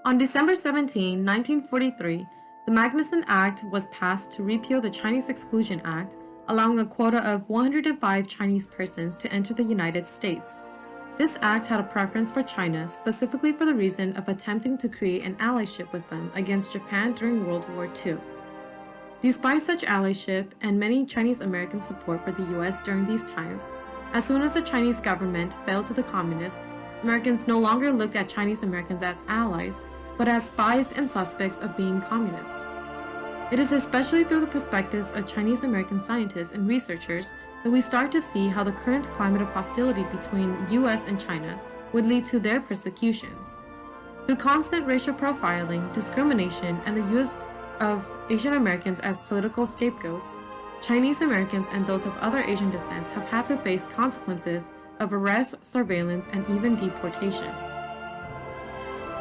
On December 17, 1943, the Magnuson Act was passed to repeal the Chinese Exclusion Act, allowing a quota of 105 Chinese persons to enter the United States. This act had a preference for China, specifically for the reason of attempting to create an allyship with them against Japan during World War II. Despite such allyship and many Chinese American support for the US during these times, as soon as the Chinese government fell to the communists, Americans no longer looked at Chinese Americans as allies, but as spies and suspects of being communists. It is especially through the perspectives of Chinese American scientists and researchers that we start to see how the current climate of hostility between US and China would lead to their persecutions. Through constant racial profiling, discrimination, and the use of Asian Americans as political scapegoats, Chinese Americans and those of other Asian descents have had to face consequences of arrest, surveillance, and even deportations.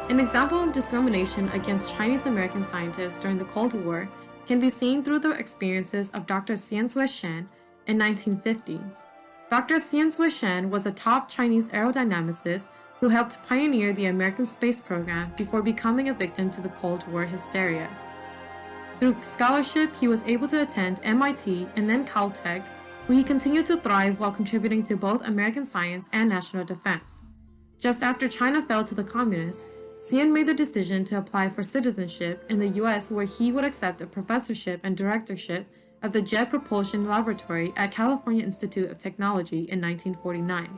An example of discrimination against Chinese American scientists during the Cold War can be seen through the experiences of Dr. Xian Shui-shan in 1950. Dr. Xian Shui-shan was a top Chinese aerodynamicist who helped pioneer the American space program before becoming a victim to the Cold War hysteria. Through scholarship, he was able to attend MIT and then Caltech, where he continued to thrive while contributing to both American science and national defense. Just after China fell to the communists, Xian made the decision to apply for citizenship in the US, where he would accept a professorship and directorship of the Jet Propulsion Laboratory at California Institute of Technology in 1949.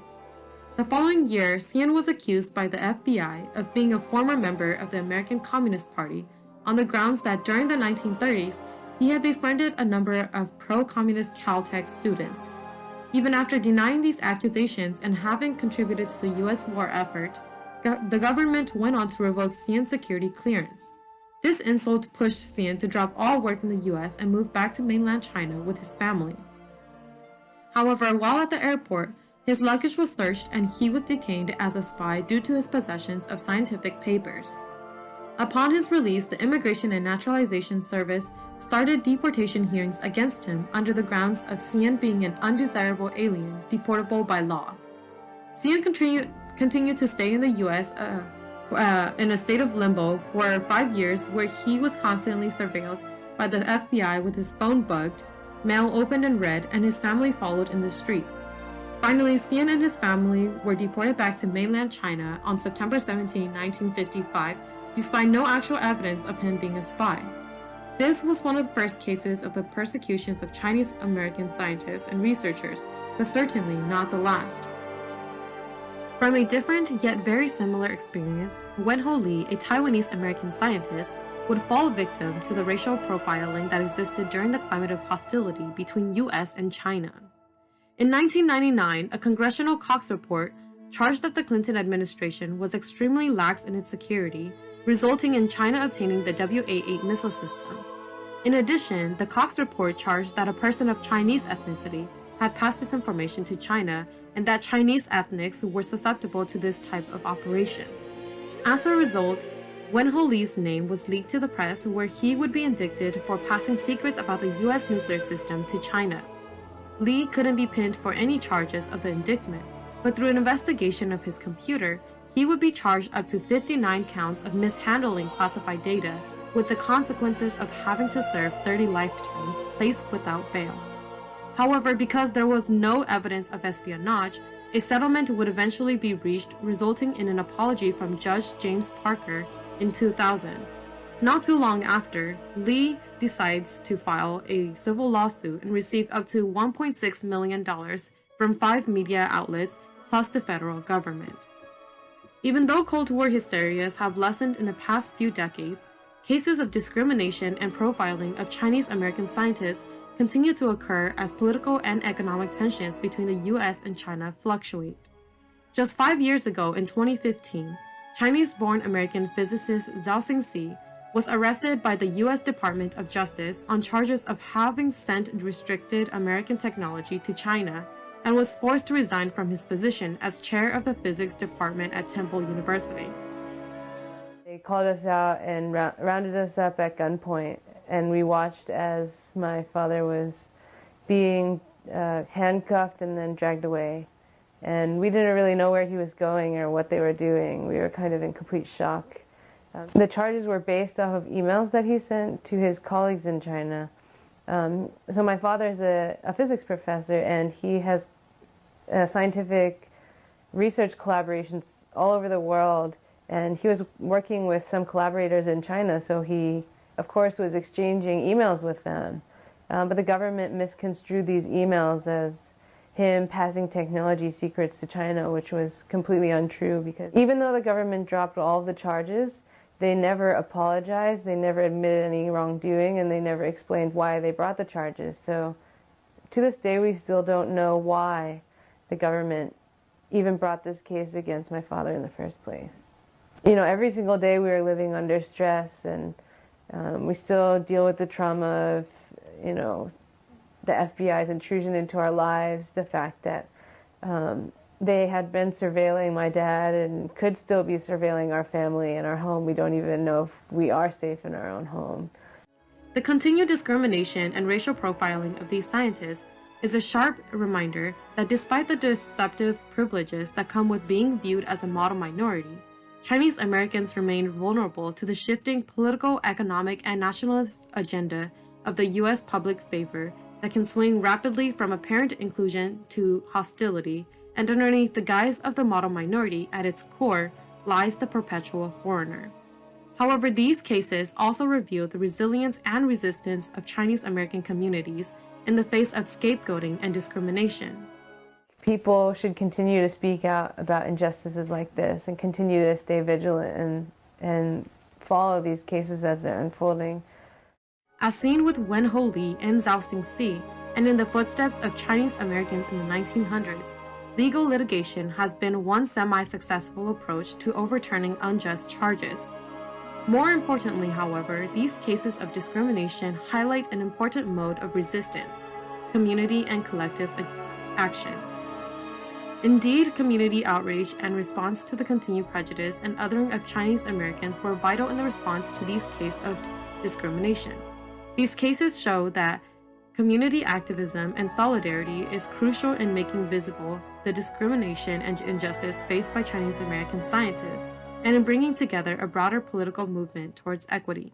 The following year, Xian was accused by the FBI of being a former member of the American Communist Party on the grounds that during the 1930s, he had befriended a number of pro-communist Caltech students. Even after denying these accusations and having contributed to the US war effort, the government went on to revoke Xian's security clearance. This insult pushed Xian to drop all work in the US and move back to mainland China with his family. However, while at the airport, his luggage was searched and he was detained as a spy due to his possessions of scientific papers. Upon his release, the Immigration and Naturalization Service started deportation hearings against him under the grounds of Xian being an undesirable alien, deportable by law. Xian continued to stay in the US in a state of limbo for 5 years, where he was constantly surveilled by the FBI with his phone bugged, mail opened and read, and his family followed in the streets. Finally, Xian and his family were deported back to mainland China on September 17, 1955, despite no actual evidence of him being a spy. This was one of the first cases of the persecutions of Chinese American scientists and researchers, but certainly not the last. From a different yet very similar experience, Wen-Ho Lee, a Taiwanese American scientist, would fall victim to the racial profiling that existed during the climate of hostility between US and China. In 1999, a Congressional Cox report charged that the Clinton administration was extremely lax in its security, resulting in China obtaining the WA-8 missile system. In addition, the Cox report charged that a person of Chinese ethnicity had passed this information to China and that Chinese ethnics were susceptible to this type of operation. As a result, Wen-Ho Lee's name was leaked to the press, where he would be indicted for passing secrets about the US nuclear system to China. Lee couldn't be pinned for any charges of the indictment, but through an investigation of his computer, he would be charged up to 59 counts of mishandling classified data, with the consequences of having to serve 30 life terms placed without bail. However, because there was no evidence of espionage, a settlement would eventually be reached, resulting in an apology from Judge James Parker in 2000. Not too long after, Lee decides to file a civil lawsuit and receive up to $1.6 million from 5 media outlets plus the federal government. Even though Cold War hysterias have lessened in the past few decades, cases of discrimination and profiling of Chinese American scientists continue to occur as political and economic tensions between the US and China fluctuate. Just 5 years ago, in 2015, Chinese-born American physicist Zhao Xingxi was arrested by the US Department of Justice on charges of having sent restricted American technology to China, and was forced to resign from his position as chair of the physics department at Temple University. They called us out and rounded us up at gunpoint, and we watched as my father was being handcuffed and then dragged away. And we didn't really know where he was going or what they were doing. We were kind of in complete shock. The charges were based off of emails that he sent to his colleagues in China. So my father's a physics professor, and he has scientific research collaborations all over the world, and he was working with some collaborators in China, so he, of course, was exchanging emails with them. But the government misconstrued these emails as him passing technology secrets to China, which was completely untrue, because even though the government dropped all of the charges, they never apologized, they never admitted any wrongdoing, and they never explained why they brought the charges. So to this day, we still don't know why the government even brought this case against my father in the first place. You know, every single day we are living under stress, and we still deal with the trauma of, you know, the FBI's intrusion into our lives, the fact that they had been surveilling my dad and could still be surveilling our family and our home. We don't even know if we are safe in our own home. The continued discrimination and racial profiling of these scientists is a sharp reminder that despite the deceptive privileges that come with being viewed as a model minority, Chinese Americans remain vulnerable to the shifting political, economic, and nationalist agenda of the U.S. public favor that can swing rapidly from apparent inclusion to hostility, and underneath the guise of the model minority, at its core, lies the perpetual foreigner. However, these cases also reveal the resilience and resistance of Chinese American communities in the face of scapegoating and discrimination. People should continue to speak out about injustices like this and continue to stay vigilant and follow these cases as they're unfolding. As seen with Wen Ho Lee and Zhao Xingxi, and in the footsteps of Chinese Americans in the 1900s, legal litigation has been one semi-successful approach to overturning unjust charges. More importantly, however, these cases of discrimination highlight an important mode of resistance: community and collective action. Indeed, community outrage and response to the continued prejudice and othering of Chinese Americans were vital in the response to these cases of discrimination. These cases show that community activism and solidarity is crucial in making visible the discrimination and injustice faced by Chinese American scientists, and in bringing together a broader political movement towards equity.